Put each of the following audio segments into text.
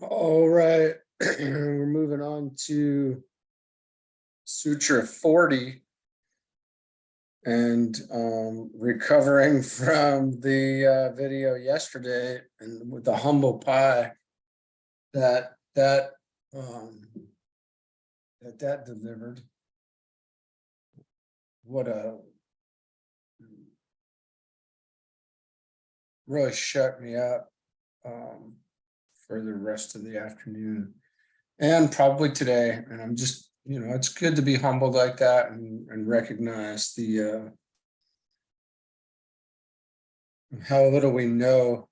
All right, we're moving on to Sutra 40 and recovering from the video yesterday and with the humble pie that delivered. What a really shut me up for the rest of the afternoon and probably today. And I'm just, it's good to be humbled like that and recognize the how little we know,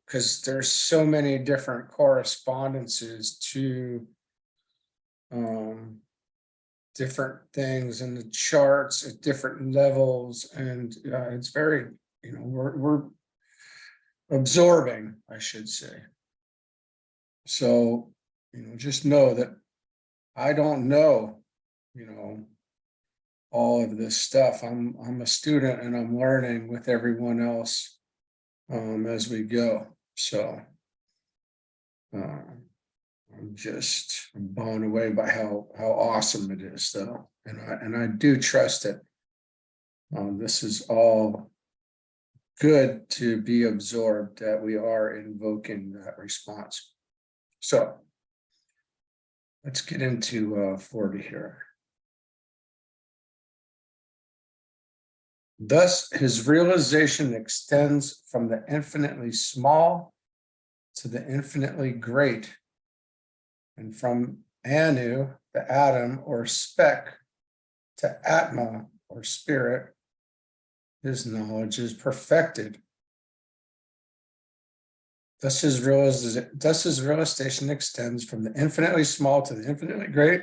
because there's so many different correspondences to different things in the charts at different levels, and it's very, we're absorbing, I should say. So, just know that I don't know, all of this stuff. I'm a student and I'm learning with everyone else as we go. So I'm blown away by how awesome it is, though, and I do trust it. This is all good to be absorbed, that we are invoking that response. So let's get into 40 here. Thus, his realization extends from the infinitely small to the infinitely great, and from Anu, the atom or speck, to Atma or spirit, his knowledge is perfected. Thus his realization extends from the infinitely small to the infinitely great,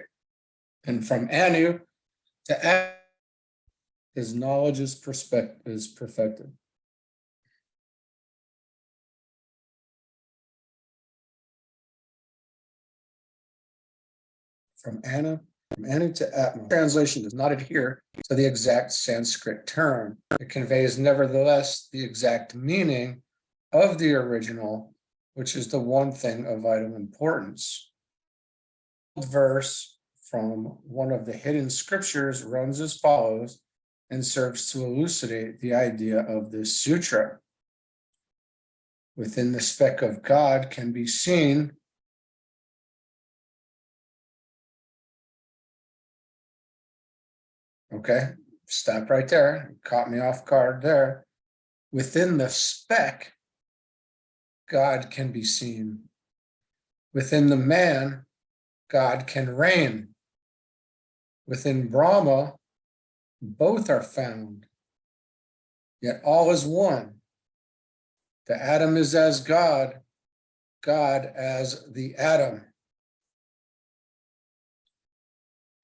and from Anu to Atma, his knowledge is perfected. From Anu to Atma. Translation does not adhere to the exact Sanskrit term. It conveys, nevertheless, the exact meaning of the original, which is the one thing of vital importance. The verse from one of the hidden scriptures runs as follows and serves to elucidate the idea of this sutra. Within the speck of God can be seen okay, stop right there. Caught me off guard there. Within the speck, God can be seen. Within the man, God can reign. Within Brahma, both are found. Yet all is one. The atom is as God, God as the atom.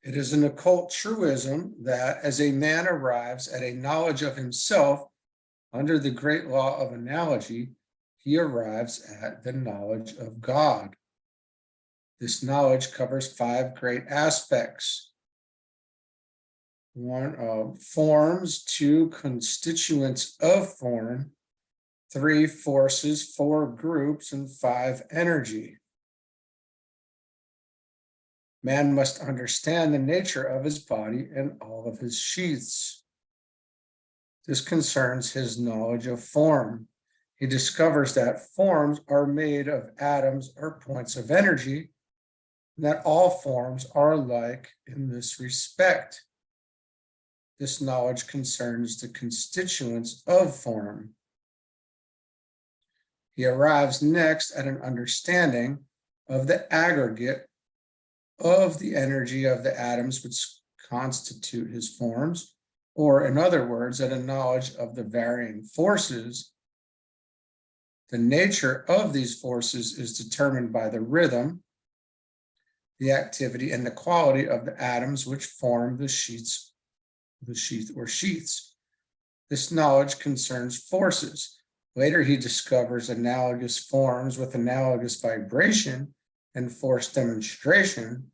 It is an occult truism that as a man arrives at a knowledge of himself under the great law of analogy, he arrives at the knowledge of God. This knowledge covers 5 great aspects. 1, forms, 2, constituents of form, 3, forces, 4, groups, and 5, energy. Man must understand the nature of his body and all of his sheaths. This concerns his knowledge of form. He discovers that forms are made of atoms or points of energy, and that all forms are alike in this respect. This knowledge concerns the constituents of form. He arrives next at an understanding of the aggregate of the energy of the atoms which constitute his forms, or in other words, at a knowledge of the varying forces. The nature of these forces is determined by the rhythm, the activity, and the quality of the atoms which form the sheath or sheaths. This knowledge concerns forces. Later, he discovers analogous forms with analogous vibration and force demonstration,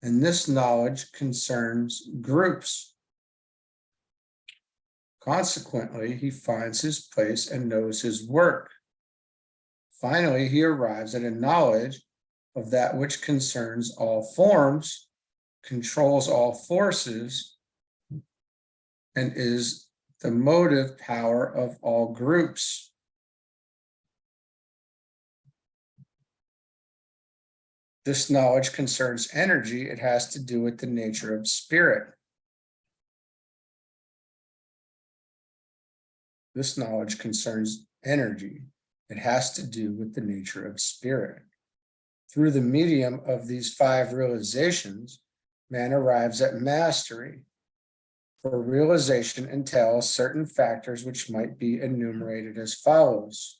and this knowledge concerns groups. Consequently, he finds his place and knows his work. Finally, he arrives at a knowledge of that which concerns all forms, controls all forces, and is the motive power of all groups. This knowledge concerns energy. It has to do with the nature of spirit. This knowledge concerns energy. It has to do with the nature of spirit. Through the medium of these 5 realizations, man arrives at mastery. For realization entails certain factors which might be enumerated as follows.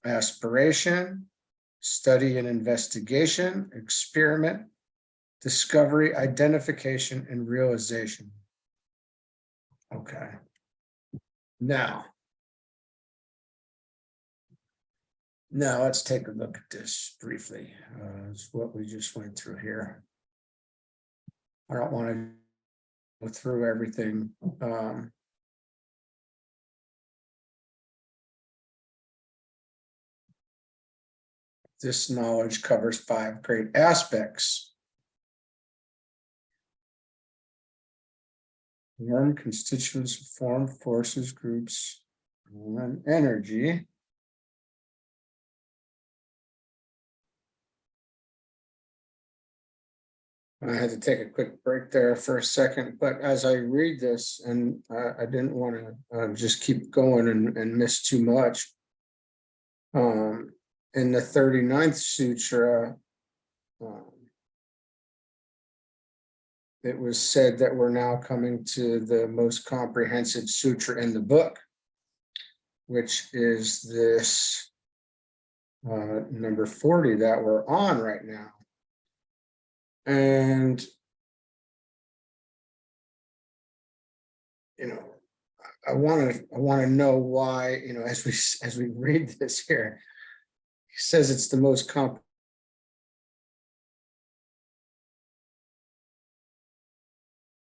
Aspiration, study and investigation, experiment, discovery, identification, and realization. Okay. Now let's take a look at this briefly. It's what we just went through here. I don't want to go through everything. This knowledge covers 5 great aspects. Form, constituents, form, forces, groups, and energy. I had to take a quick break there for a second, but as I read this, and I didn't want to just keep going and miss too much. In the 39th Sutra, it was said that we're now coming to the most comprehensive sutra in the book, which is this number 40 that we're on right now. And, I want to know why, as we read this here, he says it's the most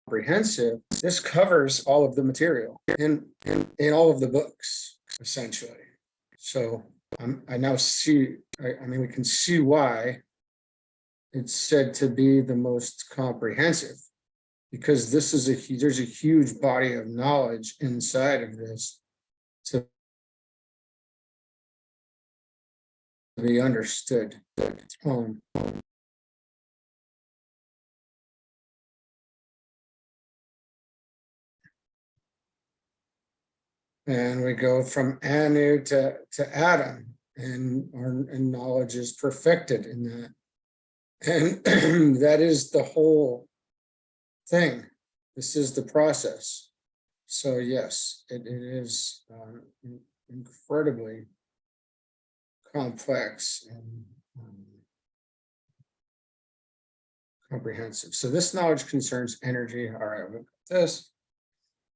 comprehensive. This covers all of the material in all of the books, essentially. So I now see, we can see why it's said to be the most comprehensive, because there's a huge body of knowledge inside of this to be understood. And we go from Anu to Adam, and knowledge is perfected in that. And that is the whole thing. This is the process. So yes, it is incredibly complex and comprehensive. So this knowledge concerns energy. All right, look at this.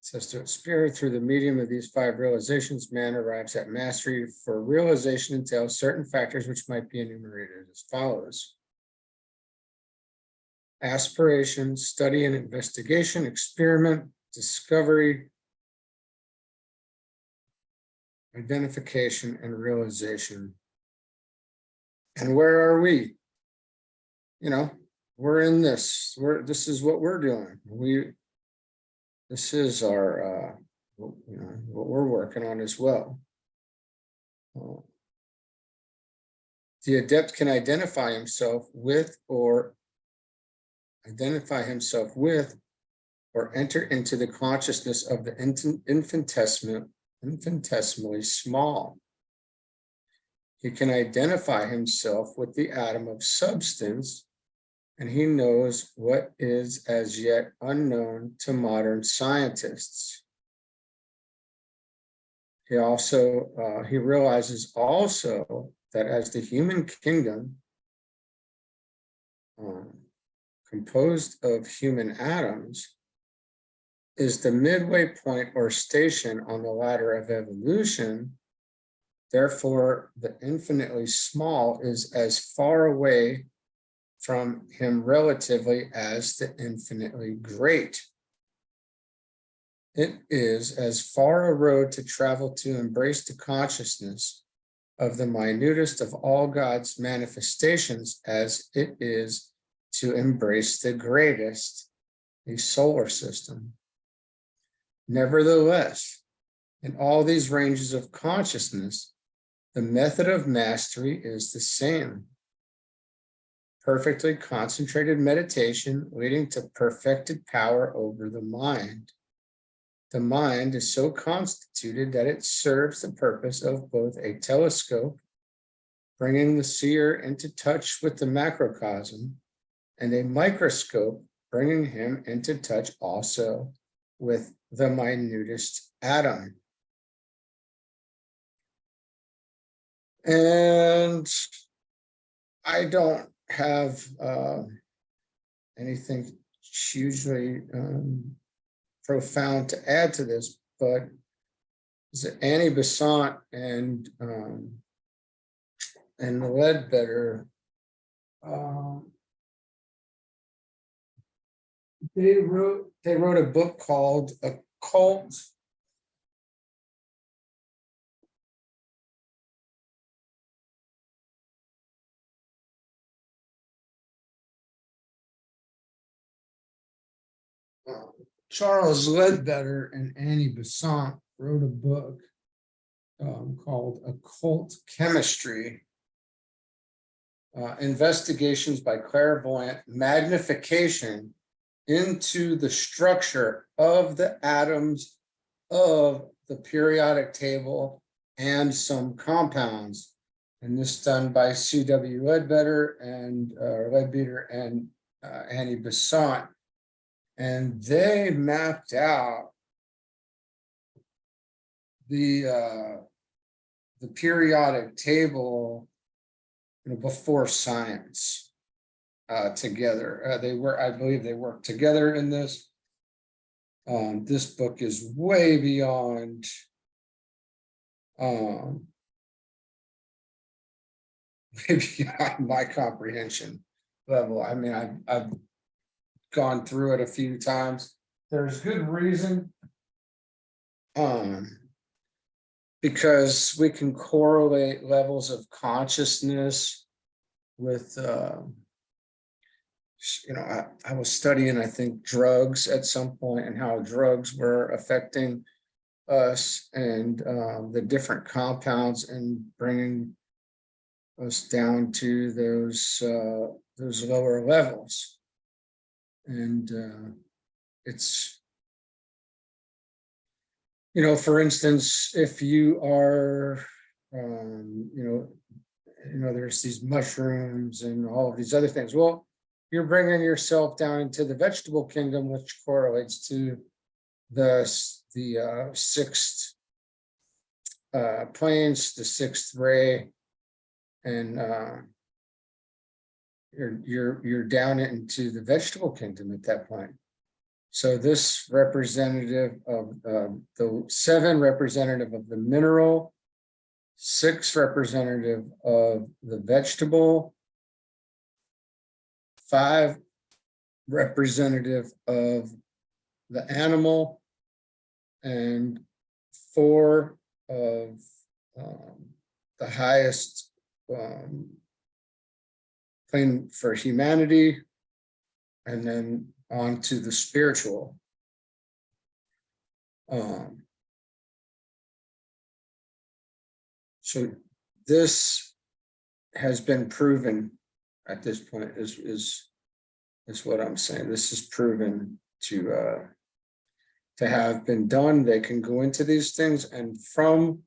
It says to spirit, through the medium of these 5 realizations, man arrives at mastery. For realization entails certain factors which might be enumerated as follows. Aspiration, study and investigation, experiment, discovery, identification, and realization. And where are we? We're in this. This is what we're doing. This is our, what we're working on as well. The adept can identify himself with or enter into the consciousness of the infinitesimally small. He can identify himself with the atom of substance, and he knows what is as yet unknown to modern scientists. He realizes also that as the human kingdom, composed of human atoms, is the midway point or station on the ladder of evolution. Therefore, the infinitely small is as far away from him relatively as the infinitely great. it is as far a road to travel to embrace the consciousness of the minutest of all God's manifestations as it is to embrace the greatest, the solar system. Nevertheless, in all these ranges of consciousness, the method of mastery is the same. Perfectly concentrated meditation leading to perfected power over the mind. The mind is so constituted that it serves the purpose of both a telescope, bringing the seer into touch with the macrocosm, and a microscope, bringing him into touch also with the minutest atom. And I don't have anything hugely profound to add to this, but Annie Besant and Ledbetter, they wrote a book called Occult. Charles Ledbetter and Annie Besant wrote a book called Occult Chemistry, Investigations by Clairvoyant Magnification into the Structure of the Atoms of the Periodic Table and Some Compounds. And this done by C.W. Ledbetter and Annie Besant. And they mapped out the periodic table, before science together. I believe they worked together in this. This book is way beyond my comprehension level. I mean, I've gone through it a few times. There's good reason, because we can correlate levels of consciousness with, I was studying, I think, drugs at some point and how drugs were affecting us and the different compounds and bringing us down to those lower levels. And it's, for instance, if you are, there's these mushrooms and all of these other things. Well, you're bringing yourself down into the vegetable kingdom, which correlates to the sixth planes, the sixth ray, and you're down into the vegetable kingdom at that point. So this representative of the 7 representative of the mineral, 6 representative of the vegetable, 5 representative of the animal, and 4 of the highest plane for humanity, and then on to the spiritual. So this has been proven at this point, is what I'm saying. This is proven to have been done. They can go into these things, and from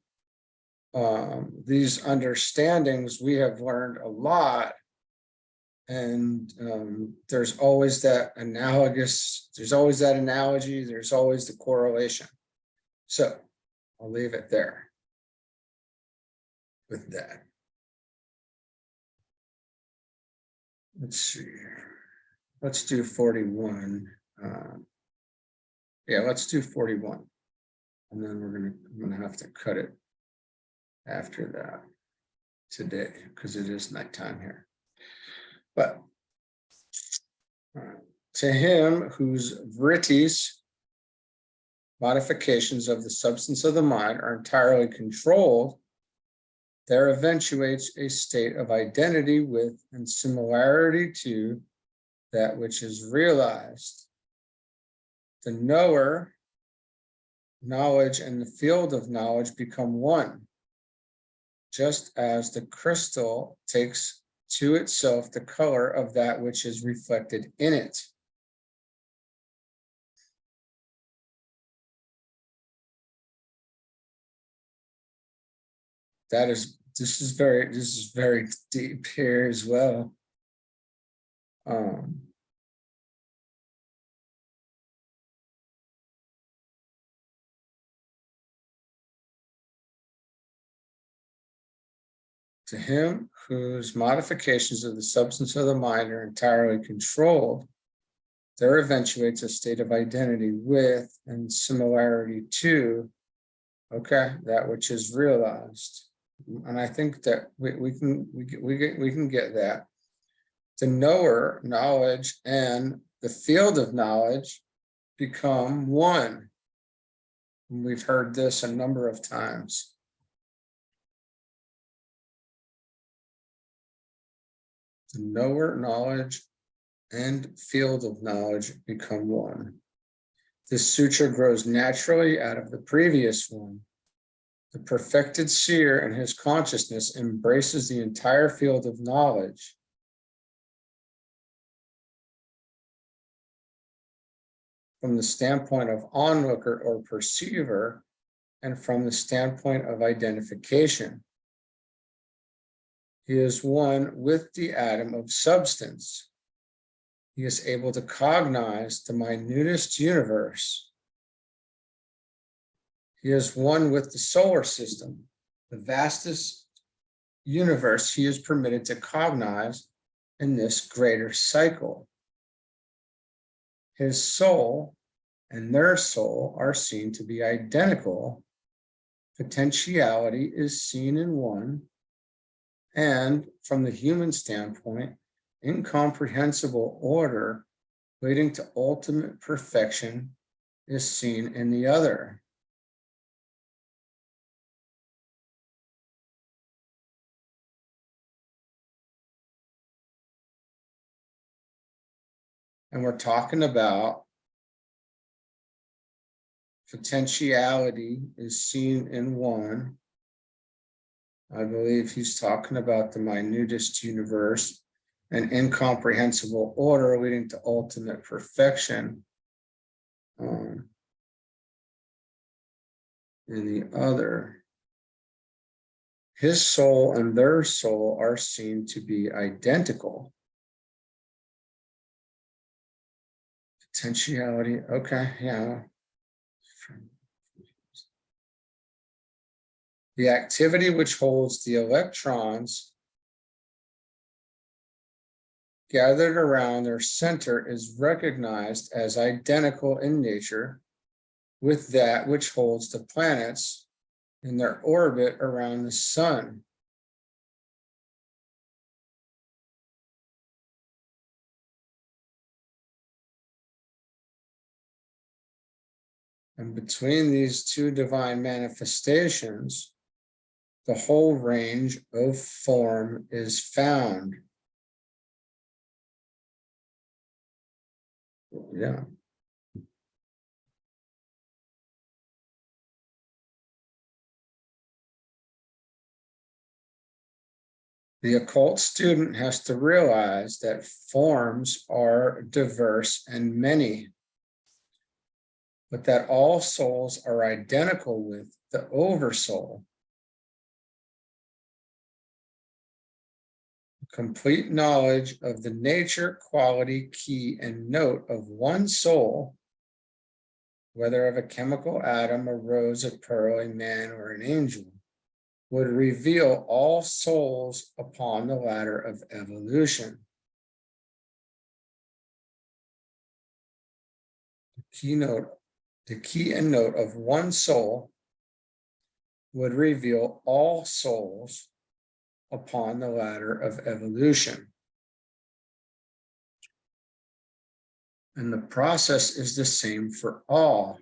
these understandings, we have learned a lot. And there's always that there's always that analogy, there's always the correlation. So I'll leave it there with that. Let's see. Let's do 41. Yeah, let's do 41. And then I'm gonna have to cut it after that today, because it is nighttime here. But to him whose vrittis modifications of the substance of the mind are entirely controlled, there eventuates a state of identity with and similarity to that which is realized. The knower, knowledge, and the field of knowledge become one, just as the crystal takes to itself the color of that which is reflected in it. This is very deep here as well. To him whose modifications of the substance of the mind are entirely controlled, there eventuates a state of identity with and similarity to, okay, that which is realized. And I think that we can get that. The knower, knowledge, and the field of knowledge become one. And we've heard this a number of times. The knower, knowledge, and field of knowledge become one. This sutra grows naturally out of the previous one. The perfected seer in his consciousness embraces the entire field of knowledge. From the standpoint of onlooker or perceiver, and from the standpoint of identification. He is one with the atom of substance. He is able to cognize the minutest universe. He is one with the solar system, the vastest universe he is permitted to cognize in this greater cycle. His soul and their soul are seen to be identical. Potentiality is seen in one, and from the human standpoint, incomprehensible order leading to ultimate perfection is seen in the other. And we're talking about potentiality is seen in one. I believe he's talking about the minutest universe and incomprehensible order leading to ultimate perfection. In the other, his soul and their soul are seen to be identical. Potentiality, okay, yeah. The activity which holds the electrons gathered around their center is recognized as identical in nature with that which holds the planets in their orbit around the sun. And between these two divine manifestations, the whole range of form is found. Yeah. The occult student has to realize that forms are diverse and many, but that all souls are identical with the oversoul. Complete knowledge of the nature, quality, key, and note of one soul, whether of a chemical atom, a rose, a pearl, a man, or an angel, would reveal all souls upon the ladder of evolution. The key and note of one soul would reveal all souls upon the ladder of evolution. And the process is the same for all.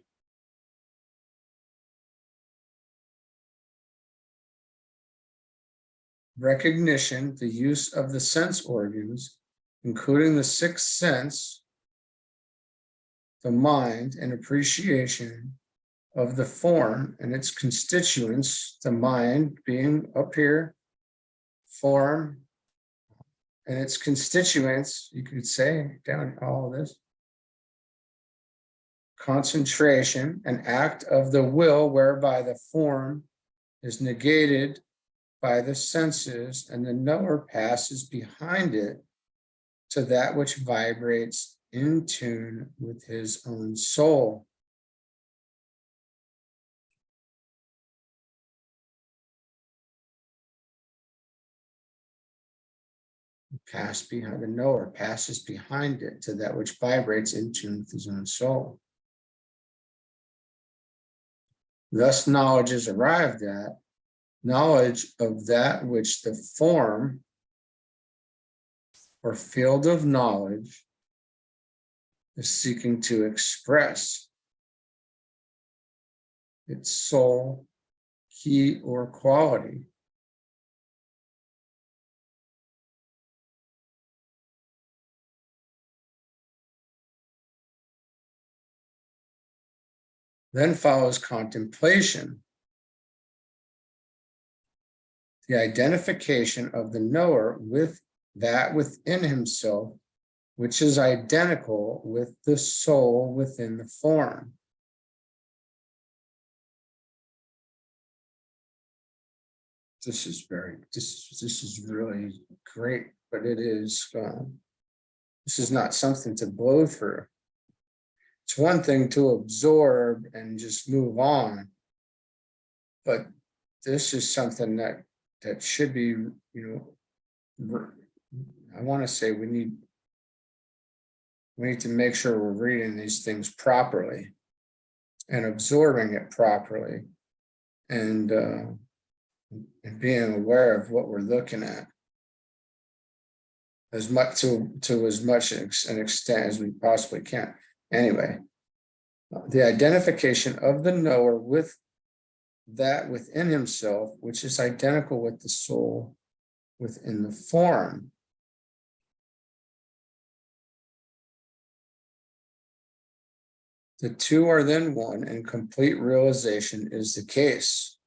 recognition, the use of the sense organs, including the sixth sense, the mind, and appreciation of the form and its constituents, the mind being up here, form, and its constituents, you could say, down all of this. Concentration, an act of the will whereby the form is negated by the senses and the knower passes behind it to that which vibrates in tune with his own soul. Pass behind, the knower passes behind it to that which vibrates in tune with his own soul. Thus, knowledge is arrived at, knowledge of that which the form or field of knowledge is seeking to express its soul, key, or quality. Then follows contemplation, the identification of the knower with that within himself, which is identical with the soul within the form. This is really great, but it is, this is not something to blow through. It's one thing to absorb and just move on, but this is something that should be, I want to say we need to make sure we're reading these things properly and absorbing it properly, and being aware of what we're looking at as much to as much an extent as we possibly can. Anyway, the identification of the knower with that within himself, which is identical with the soul within the form. The two are then one, and complete realization is the case.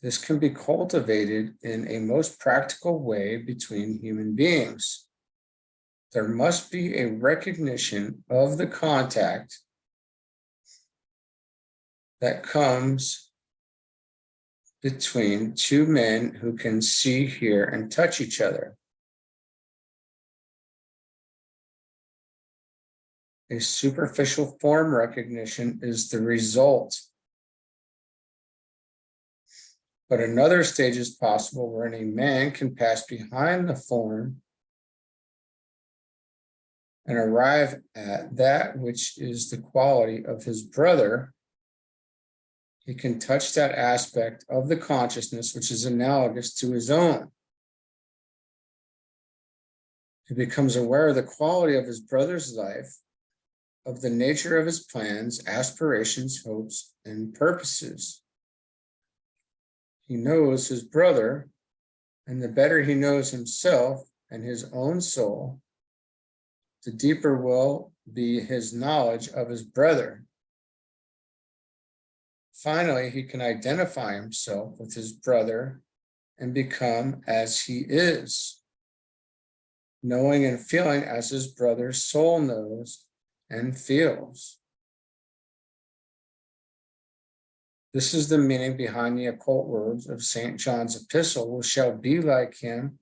This can be cultivated in a most practical way between human beings. There must be a recognition of the contact that comes between two men who can see, hear, and touch each other. A superficial form recognition is the result. But another stage is possible wherein a man can pass behind the form and arrive at that which is the quality of his brother. He can touch that aspect of the consciousness which is analogous to his own. He becomes aware of the quality of his brother's life, of the nature of his plans, aspirations, hopes, and purposes. He knows his brother, and the better he knows himself and his own soul, the deeper will be his knowledge of his brother. Finally, he can identify himself with his brother and become as he is, knowing and feeling as his brother's soul knows and feels. This is the meaning behind the occult words of St. John's epistle: we shall be like him,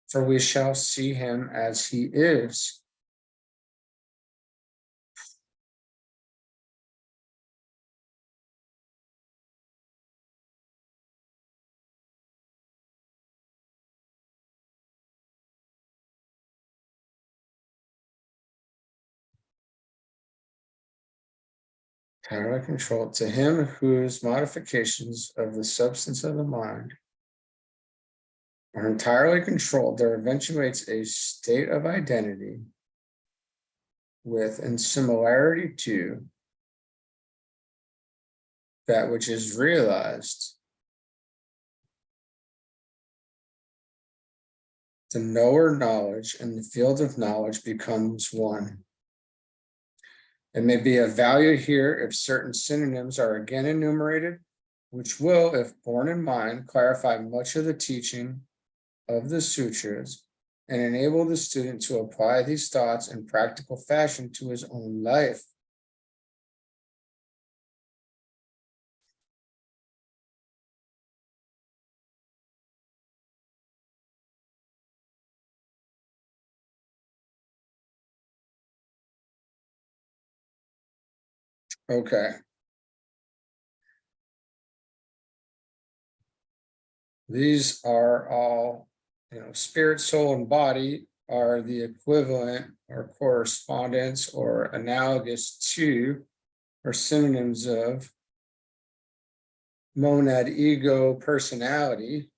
for we shall see him as he is. Entirely controlled to him whose modifications of the substance of the mind are entirely controlled, there eventuates a state of identity with and similarity to that which is realized the knower knowledge and the field of knowledge becomes one. It may be of value here if certain synonyms are again enumerated, which will, if borne in mind, clarify much of the teaching of the sutras and enable the student to apply these thoughts in practical fashion to his own life. Okay. These are all, spirit, soul, and body are the equivalent or correspondence or analogous to or synonyms of monad, ego, personality,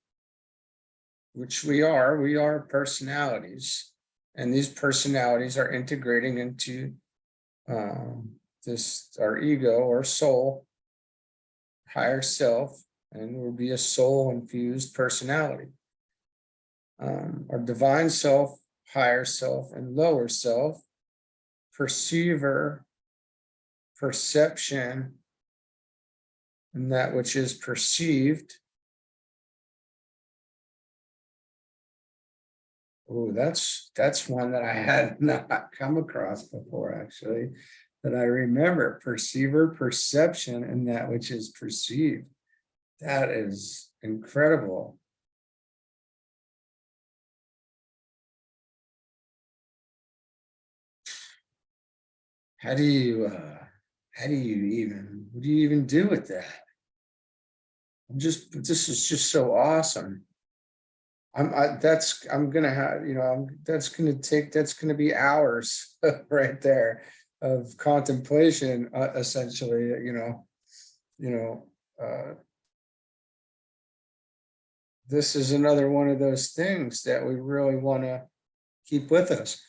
which we are personalities. And these personalities are integrating into our ego or soul, higher self, and will be a soul-infused personality. Our divine self, higher self, and lower self, perceiver, perception, and that which is perceived. Oh, that's one that I had not come across before, actually, that I remember. Perceiver, perception, and that which is perceived. That is incredible. What do you even do with that? This is just so awesome. That's gonna be hours right there of contemplation, essentially, this is another one of those things that we really want to keep with us.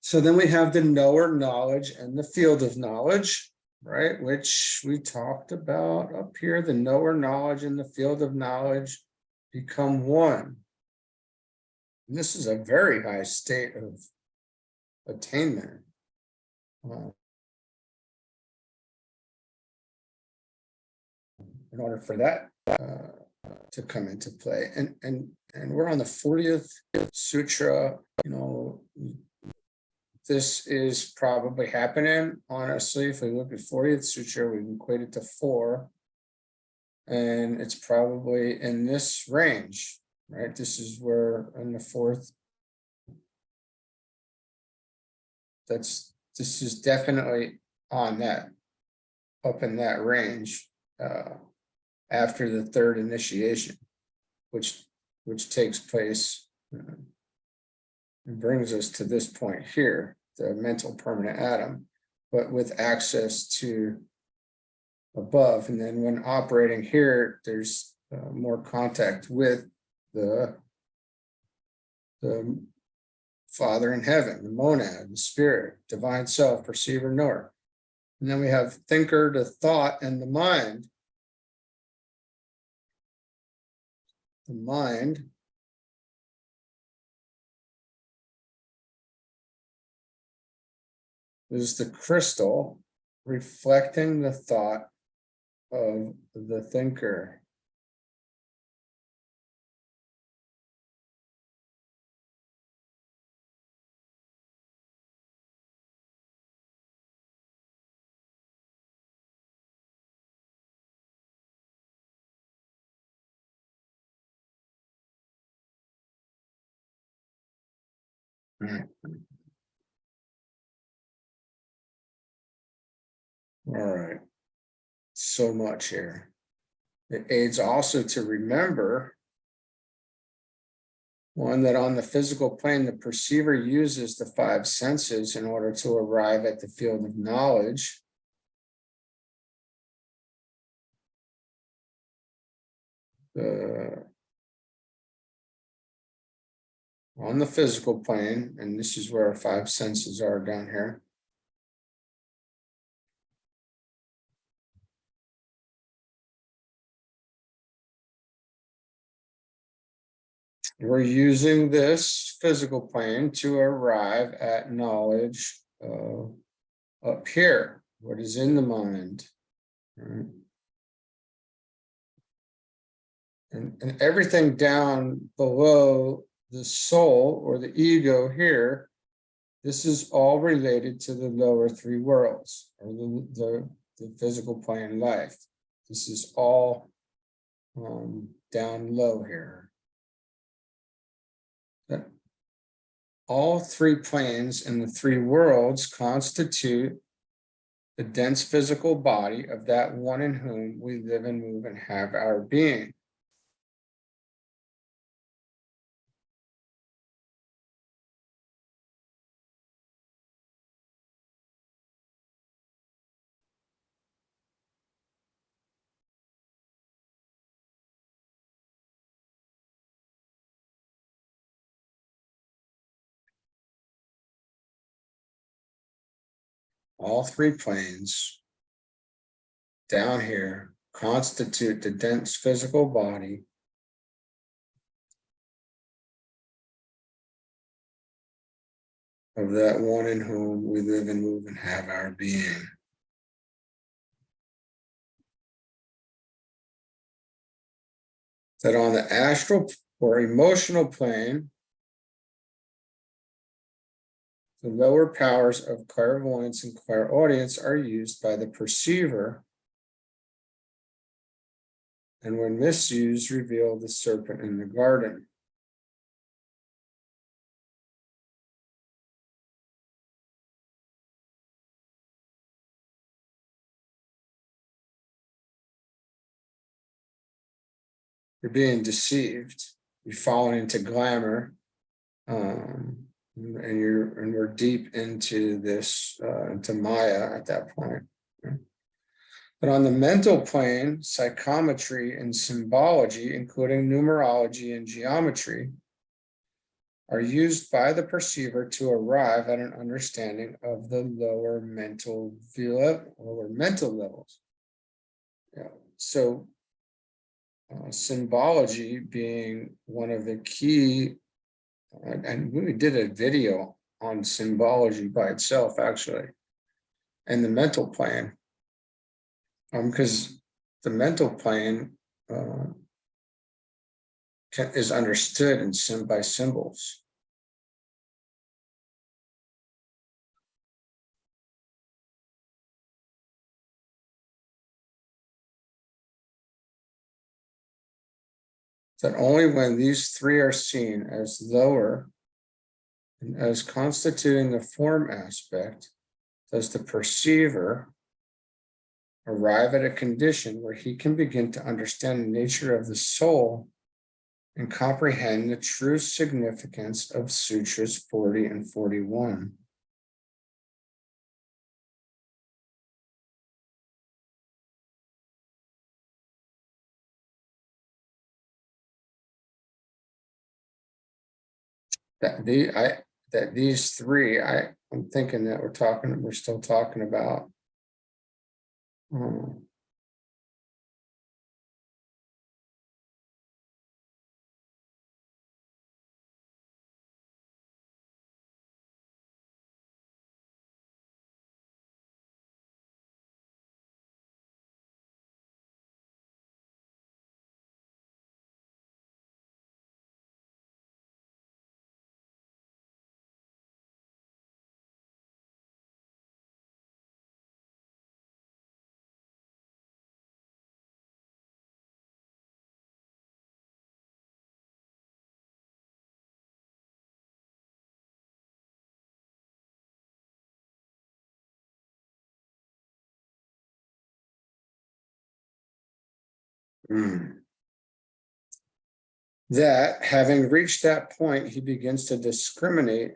So then we have the knower knowledge and the field of knowledge, right? Which we talked about up here. The knower knowledge and the field of knowledge become one. And this is a very high state of attainment. In order for that to come into play. And we're on the 40th sutra, this is probably happening, honestly. If we look at 40th sutra, we can equate it to 4. And it's probably in this range, right? This is where in the 4th, this is definitely on that, up in that range after the 3rd initiation, which takes place and brings us to this point here, the mental permanent atom, but with access to above. And then when operating here, there's more contact with the Father in heaven, the monad, the spirit, divine self, perceiver, knower. And then we have thinker, the thought, and the mind. The mind is the crystal reflecting the thought of the thinker. All right, so much here. It aids also to remember one, that on the physical plane, the perceiver uses the 5 senses in order to arrive at the field of knowledge. On the physical plane, and this is where our 5 senses are down here. we're using this physical plane to arrive at knowledge up here, what is in the mind. Right? And everything down below the soul or the ego here, this is all related to the lower three worlds, or the physical plane life. This is all down low here. But all three planes in the three worlds constitute the dense physical body of that one in whom we live and move and have our being. All three planes down here constitute the dense physical body of that one in whom we live and move and have our being. That on the astral or emotional plane, the lower powers of clairvoyance and clairaudience are used by the perceiver, and when misused, reveal the serpent in the garden. You're being deceived. You're falling into glamour, and we're deep into this, into Maya at that point. But on the mental plane, psychometry and symbology, including numerology and geometry, are used by the perceiver to arrive at an understanding of the lower mental levels. Yeah. So symbology being one of the key, and we did a video on symbology by itself, actually, and the mental plane, because the mental plane is understood by symbols. That only when these three are seen as lower and as constituting the form aspect does the perceiver arrive at a condition where he can begin to understand the nature of the soul and comprehend the true significance of Sutras 40 and 41. These three, I'm thinking that we're still talking about that having reached that point, he begins to discriminate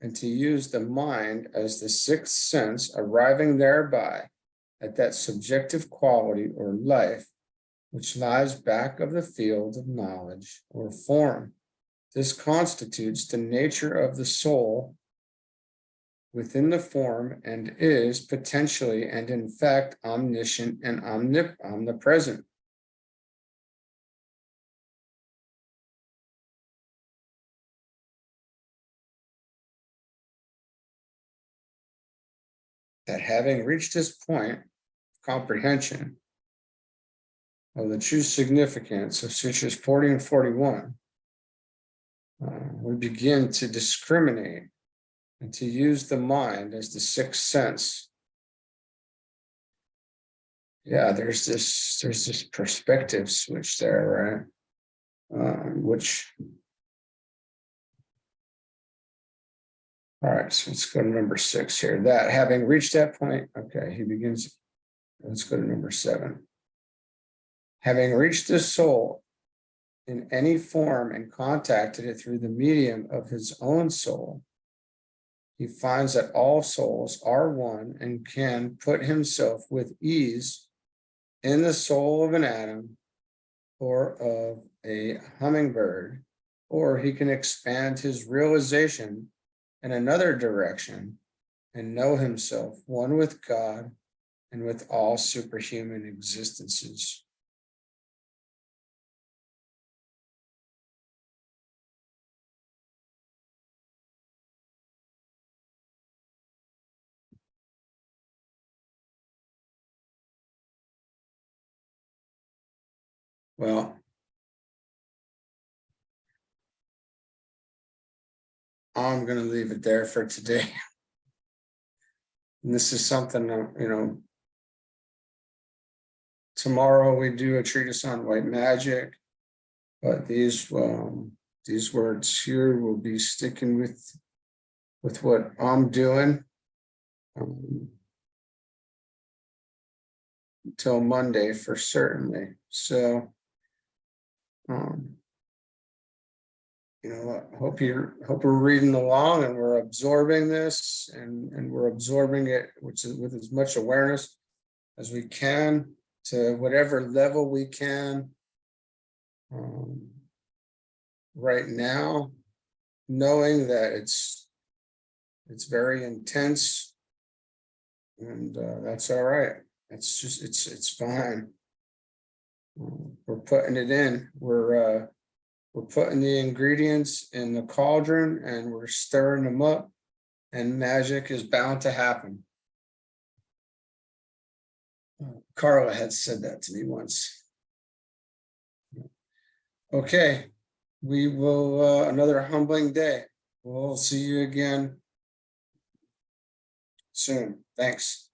and to use the mind as the sixth sense, arriving thereby at that subjective quality or life which lies back of the field of knowledge or form. This constitutes the nature of the soul within the form and is potentially and in fact omniscient and omnipresent. that having reached this point of comprehension of the true significance of Sutras 40 and 41, we begin to discriminate and to use the mind as the sixth sense. Yeah, there's this perspective switch there, right? All right, so let's go to number 6 here. That having reached that point, okay, he begins. Let's go to number 7. Having reached the soul in any form and contacted it through the medium of his own soul, he finds that all souls are one and can put himself with ease in the soul of an atom or of a hummingbird, or he can expand his realization in another direction and know himself one with God and with all superhuman existences. Well, I'm going to leave it there for today. And this is something, tomorrow we do a treatise on white magic, but these words here will be sticking with what I'm doing until Monday for certainly. So, I hope we're reading along and we're absorbing this and we're absorbing it, which is with as much awareness as we can to whatever level we can right now, knowing that it's very intense and that's all right. It's fine. We're putting it in. We're putting the ingredients in the cauldron and we're stirring them up, and magic is bound to happen. Carla had said that to me once. Okay, we will, another humbling day. We'll see you again soon. Thanks.